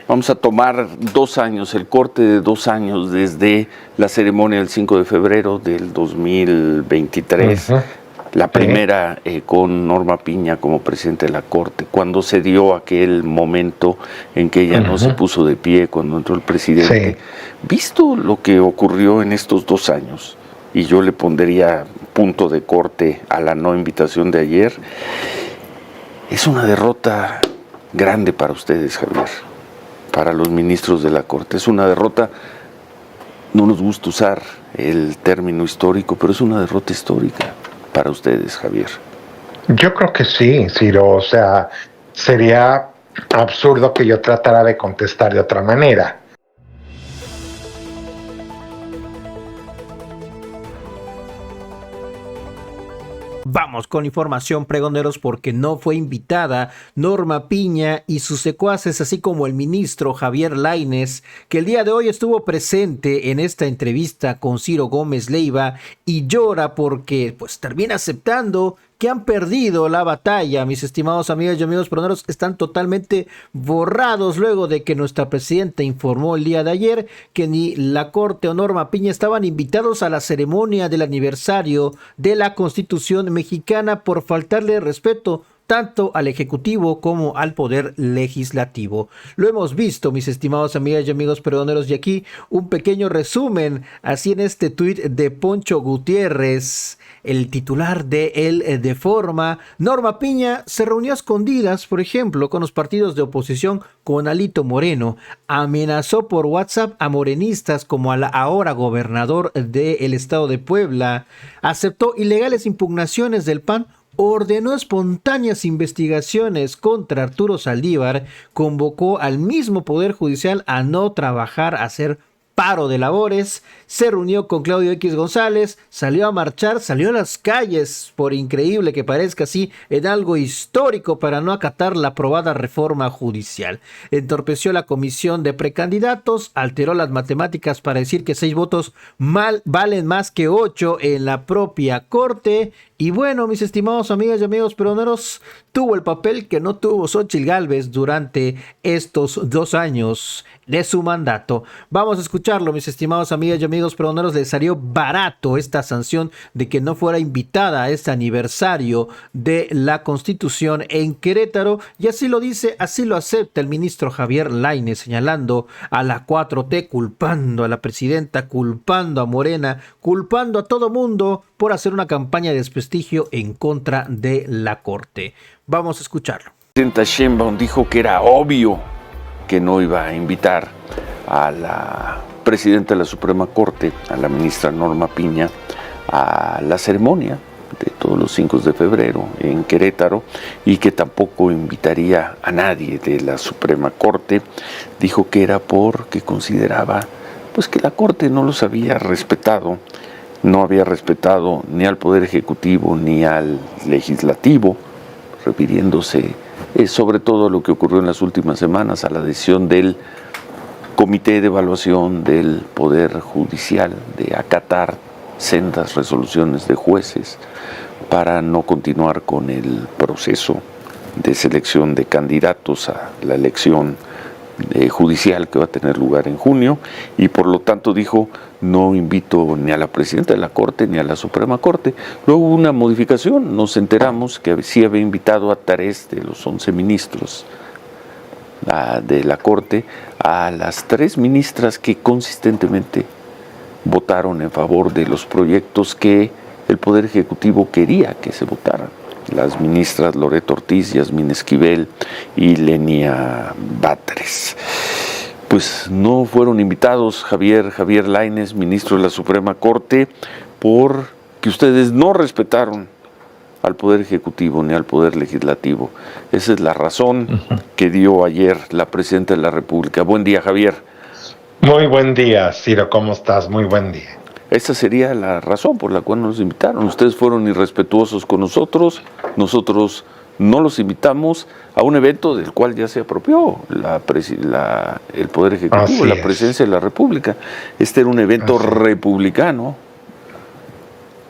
Vamos a tomar 2 años, el corte de 2 años desde la ceremonia del 5 de febrero del 2023, la primera con Norma Piña como presidente de la Corte, cuando se dio aquel momento en que ella no se puso de pie cuando entró el presidente. Visto lo que ocurrió en estos 2 años, y yo le pondría punto de corte a la no invitación de ayer, es una derrota grande para ustedes, Javier, para los ministros de la Corte. Es una derrota, no nos gusta usar el término histórico, pero es una derrota histórica para ustedes, Javier. Yo creo que sí, Ciro. O sea, sería absurdo que yo tratara de contestar de otra manera. Vamos con información, pregoneros, porque no fue invitada Norma Piña y sus secuaces, así como el ministro Javier Lainez, que el día de hoy estuvo presente en esta entrevista con Ciro Gómez Leiva y llora porque pues termina aceptando que han perdido la batalla. Mis estimados amigas y amigos pregoneros, están totalmente borrados luego de que nuestra presidenta informó el día de ayer que ni la Corte o Norma Piña estaban invitados a la ceremonia del aniversario de la Constitución mexicana por faltarle respeto tanto al Ejecutivo como al Poder Legislativo. Lo hemos visto, mis estimados amigas y amigos pregoneros, y aquí un pequeño resumen, así en este tuit de Poncho Gutiérrez, el titular de El Deforma. Norma Piña se reunió a escondidas, por ejemplo, con los partidos de oposición con Alito Moreno, amenazó por WhatsApp a morenistas como al ahora gobernador del estado de Puebla, aceptó ilegales impugnaciones del PAN, ordenó espontáneas investigaciones contra Arturo Saldívar, convocó al mismo Poder Judicial a no trabajar, a hacer paro de labores, se reunió con Claudio X González, salió a marchar, salió a las calles, por increíble que parezca así, en algo histórico para no acatar la aprobada reforma judicial. Entorpeció la comisión de precandidatos, alteró las matemáticas para decir que 6 votos valen más que 8 en la propia Corte. Y bueno, mis estimados amigas y amigos peroneros, tuvo el papel que no tuvo Xóchitl Gálvez durante estos 2 años de su mandato. Vamos a escucharlo, mis estimados amigas y amigos peroneros. Les salió barato esta sanción de que no fuera invitada a este aniversario de la Constitución en Querétaro, y así lo dice, así lo acepta el ministro Javier Lainez, señalando a la 4T, culpando a la presidenta, culpando a Morena, culpando a todo mundo por hacer una campaña de desprestigio en contra de la Corte. Vamos a escucharlo. La presidenta Sheinbaum dijo que era obvio que no iba a invitar a la presidenta de la Suprema Corte, a la ministra Norma Piña, a la ceremonia de todos los 5 de febrero en Querétaro, y que tampoco invitaría a nadie de la Suprema Corte. Dijo que era porque consideraba pues que la Corte no los había respetado, no había respetado ni al Poder Ejecutivo ni al Legislativo, refiriéndose sobre todo a lo que ocurrió en las últimas semanas, a la decisión del Comité de Evaluación del Poder Judicial de acatar sendas resoluciones de jueces para no continuar con el proceso de selección de candidatos a la elección judicial que va a tener lugar en junio, y por lo tanto dijo: no invito ni a la presidenta de la Corte ni a la Suprema Corte. Luego hubo una modificación, nos enteramos que sí había invitado a 3 de los 11 ministros de la Corte, a las 3 ministras que consistentemente votaron en favor de los proyectos que el Poder Ejecutivo quería que se votaran. Las ministras Loreto Ortiz, Yasmín Esquivel y Lenia Batres. Pues no fueron invitados Javier Lainez, ministro de la Suprema Corte, porque ustedes no respetaron al Poder Ejecutivo ni al Poder Legislativo. Esa es la razón que dio ayer la presidenta de la República. Buen día, Javier. Muy buen día, Ciro, ¿cómo estás? Muy buen día. Esa sería la razón por la cual nos invitaron. Ustedes fueron irrespetuosos con nosotros no los invitamos a un evento del cual ya se apropió el Poder Ejecutivo, la Presidencia de la República. Este era un evento republicano,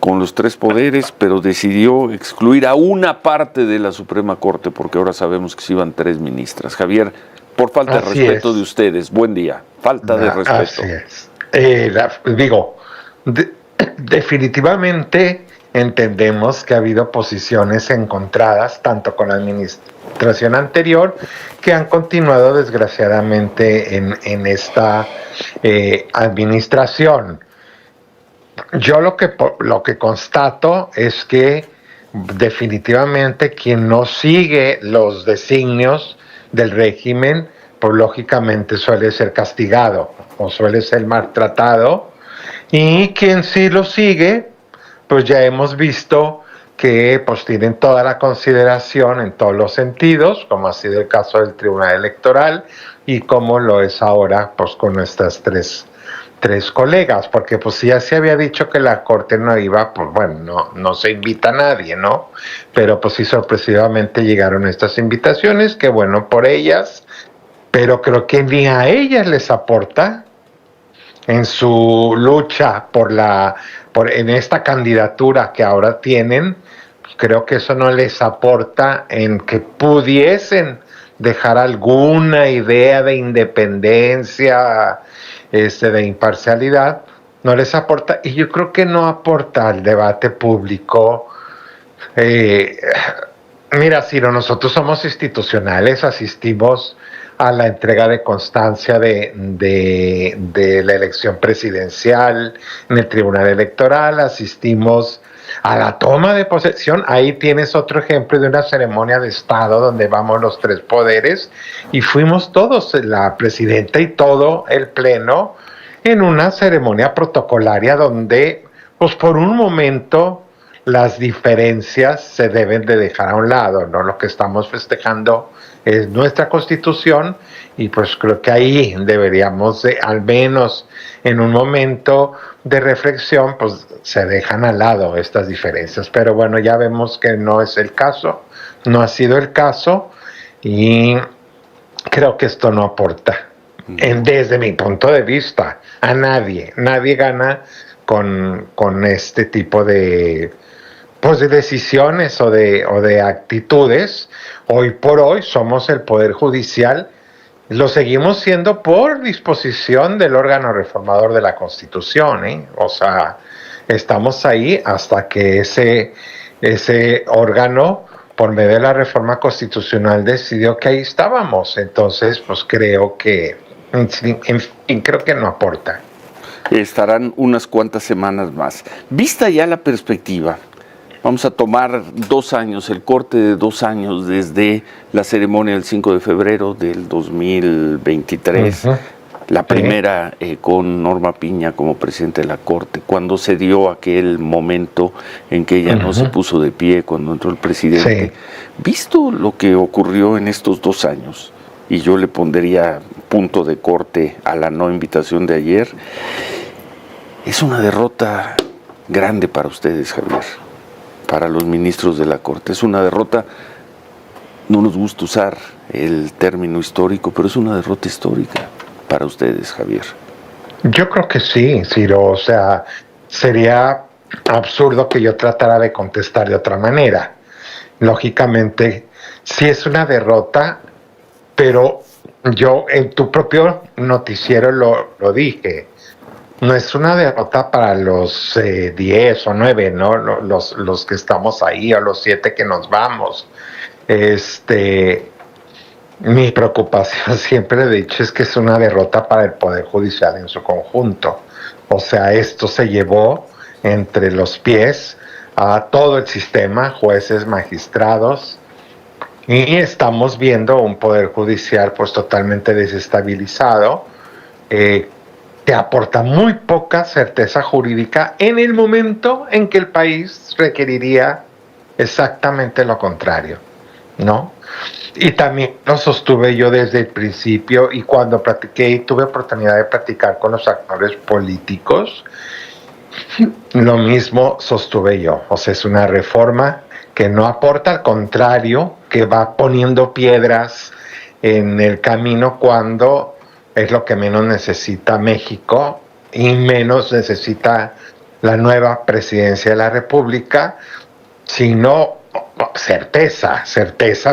con los 3 poderes, pero decidió excluir a una parte de la Suprema Corte, porque ahora sabemos que se iban 3 ministras. Javier, por falta de Así respeto es. de ustedes. Buen día. Falta de respeto. Así es. Digo, definitivamente entendemos que ha habido posiciones encontradas, tanto con la administración anterior, que han continuado desgraciadamente en esta administración. Yo lo que constato es que definitivamente quien no sigue los designios del régimen, pues lógicamente suele ser castigado o suele ser maltratado, y quien sí lo sigue, pues ya hemos visto que pues tienen toda la consideración en todos los sentidos, como ha sido el caso del Tribunal Electoral y como lo es ahora pues con nuestras tres colegas, porque pues si ya se había dicho que la corte no iba, pues bueno, no se invita a nadie, ¿no? Pero pues sí sorpresivamente llegaron estas invitaciones, que bueno por ellas, pero creo que ni a ellas les aporta en su lucha en esta candidatura que ahora tienen. Creo que eso no les aporta en que pudiesen dejar alguna idea de independencia, de imparcialidad, no les aporta, y yo creo que no aporta al debate público. Mira, Ciro, nosotros somos institucionales, asistimos a la entrega de constancia de la elección presidencial en el Tribunal Electoral, asistimos a la toma de posesión. Ahí tienes otro ejemplo de una ceremonia de Estado donde vamos los tres poderes y fuimos todos, la presidenta y todo el pleno, en una ceremonia protocolaria donde, pues por un momento, las diferencias se deben de dejar a un lado, ¿no? Lo que estamos festejando es nuestra Constitución y pues creo que ahí deberíamos de, al menos en un momento de reflexión, pues se dejan al lado estas diferencias. Pero bueno, ya vemos que no es el caso, no ha sido el caso y creo que esto no aporta, desde mi punto de vista, a nadie. Nadie gana con este tipo de pues de decisiones o de actitudes. Hoy por hoy somos el Poder Judicial, lo seguimos siendo por disposición del órgano reformador de la Constitución, ¿eh? O sea, estamos ahí hasta que ese órgano, por medio de la reforma constitucional, decidió que ahí estábamos. Entonces, pues creo que, en fin, creo que no aporta. Estarán unas cuantas semanas más. Vista ya la perspectiva, vamos a tomar 2 años, el corte de 2 años desde la ceremonia del 5 de febrero del 2023, la primera con Norma Piña como presidente de la Corte, cuando se dio aquel momento en que ella no se puso de pie cuando entró el presidente. Visto lo que ocurrió en estos 2 años, y yo le pondría punto de corte a la no invitación de ayer, es una derrota grande para ustedes, Javier, para los ministros de la Corte. Es una derrota, no nos gusta usar el término histórico, pero es una derrota histórica para ustedes, Javier. Yo creo que sí, Ciro. O sea, sería absurdo que yo tratara de contestar de otra manera. Lógicamente, sí es una derrota, pero yo en tu propio noticiero lo dije. No es una derrota para los 10 o 9, ¿no? Los que estamos ahí, o los 7 que nos vamos. Mi preocupación, siempre he dicho, es que es una derrota para el Poder Judicial en su conjunto. O sea, esto se llevó entre los pies a todo el sistema, jueces, magistrados, y estamos viendo un Poder Judicial pues totalmente desestabilizado, que aporta muy poca certeza jurídica en el momento en que el país requeriría exactamente lo contrario, ¿no? Y también lo sostuve yo desde el principio, y cuando platiqué y tuve oportunidad de platicar con los actores políticos, lo mismo sostuve yo. O sea, es una reforma que no aporta, al contrario, que va poniendo piedras en el camino cuando es lo que menos necesita México y menos necesita la nueva presidencia de la República, sino certeza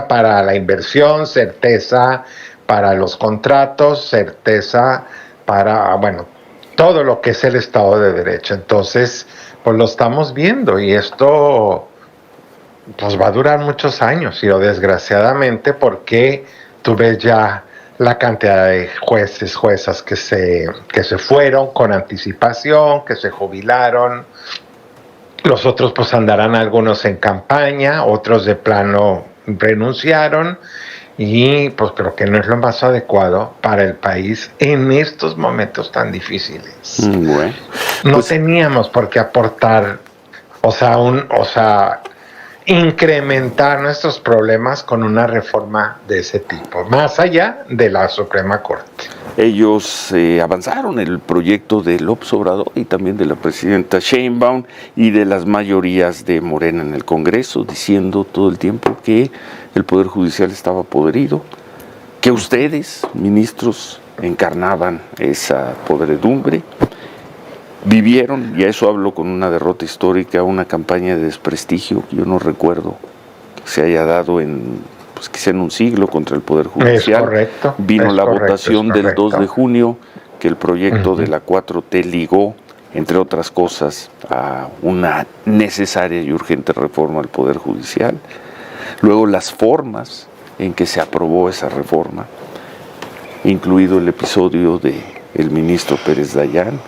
para la inversión, certeza para los contratos, certeza para, bueno, todo lo que es el Estado de Derecho. Entonces, pues lo estamos viendo y esto pues va a durar muchos años, y desgraciadamente, porque tú ves ya la cantidad de jueces, juezas que se fueron con anticipación, que se jubilaron. Los otros pues andarán algunos en campaña, otros de plano renunciaron, y pues creo que no es lo más adecuado para el país en estos momentos tan difíciles. Bueno, no pues, teníamos por qué aportar, o sea, incrementar nuestros problemas con una reforma de ese tipo, más allá de la Suprema Corte. ellos avanzaron el proyecto de López Obrador y también de la presidenta Sheinbaum y de las mayorías de Morena en el Congreso, diciendo todo el tiempo que el Poder Judicial estaba podrido, que ustedes, ministros, encarnaban esa podredumbre. Vivieron, y a eso hablo, con una derrota histórica, una campaña de desprestigio que yo no recuerdo que se haya dado en, pues quizá en un siglo, contra el Poder Judicial. Es correcto. Vino la votación del 2 de junio, que el proyecto de la 4T ligó, entre otras cosas, a una necesaria y urgente reforma al Poder Judicial. Luego las formas en que se aprobó esa reforma, incluido el episodio del ministro Pérez Dayán,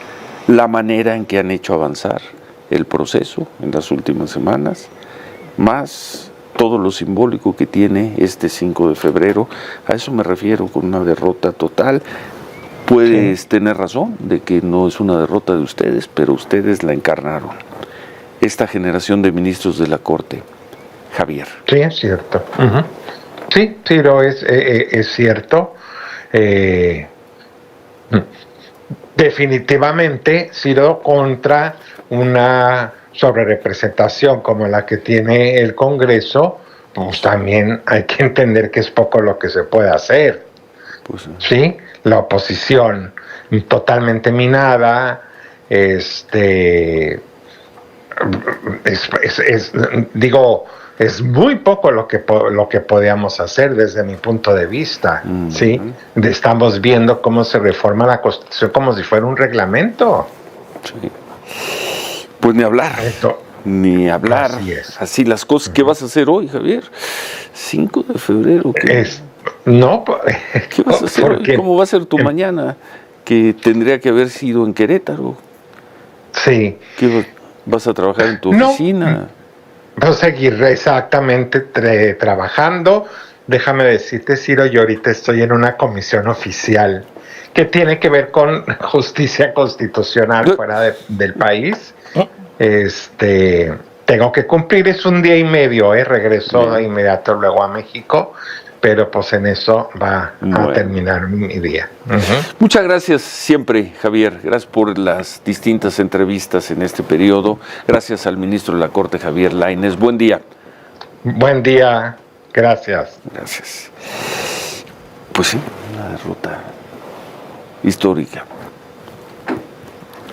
la manera en que han hecho avanzar el proceso en las últimas semanas, más todo lo simbólico que tiene este 5 de febrero, a eso me refiero con una derrota total. Puedes tener razón de que no es una derrota de ustedes, pero ustedes la encarnaron. Esta generación de ministros de la Corte, Javier. Sí, es cierto. Sí, Ciro, es cierto. Definitivamente, Ciro, contra una sobrerepresentación como la que tiene el Congreso, pues también hay que entender que es poco lo que se puede hacer. Pues, ¿sí? La oposición totalmente minada, es muy poco lo que podíamos hacer desde mi punto de vista, ¿sí? Estamos viendo cómo se reforma la Constitución como si fuera un reglamento. Sí. Pues ni hablar. Esto, ni hablar. Así las cosas. ¿Qué vas a hacer hoy, Javier? 5 de febrero. ¿Qué vas a hacer hoy? ¿Cómo va a ser tu mañana? Que tendría que haber sido en Querétaro. Sí. ¿Qué vas a trabajar en tu oficina? Voy a seguir exactamente trabajando. Déjame decirte, Ciro, yo ahorita estoy en una comisión oficial que tiene que ver con justicia constitucional fuera del país. Tengo que cumplir, es un día y medio, regreso de inmediato luego a México, pero pues en eso va a terminar mi día. Muchas gracias siempre, Javier. Gracias por las distintas entrevistas en este periodo. Gracias al ministro de la Corte, Javier Lainez. Buen día. Buen día. Gracias. Gracias. Pues sí, una derrota histórica.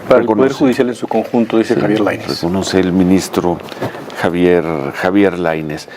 Para el Poder Judicial en su conjunto, dice Javier Lainez. Reconoce el ministro Javier Lainez.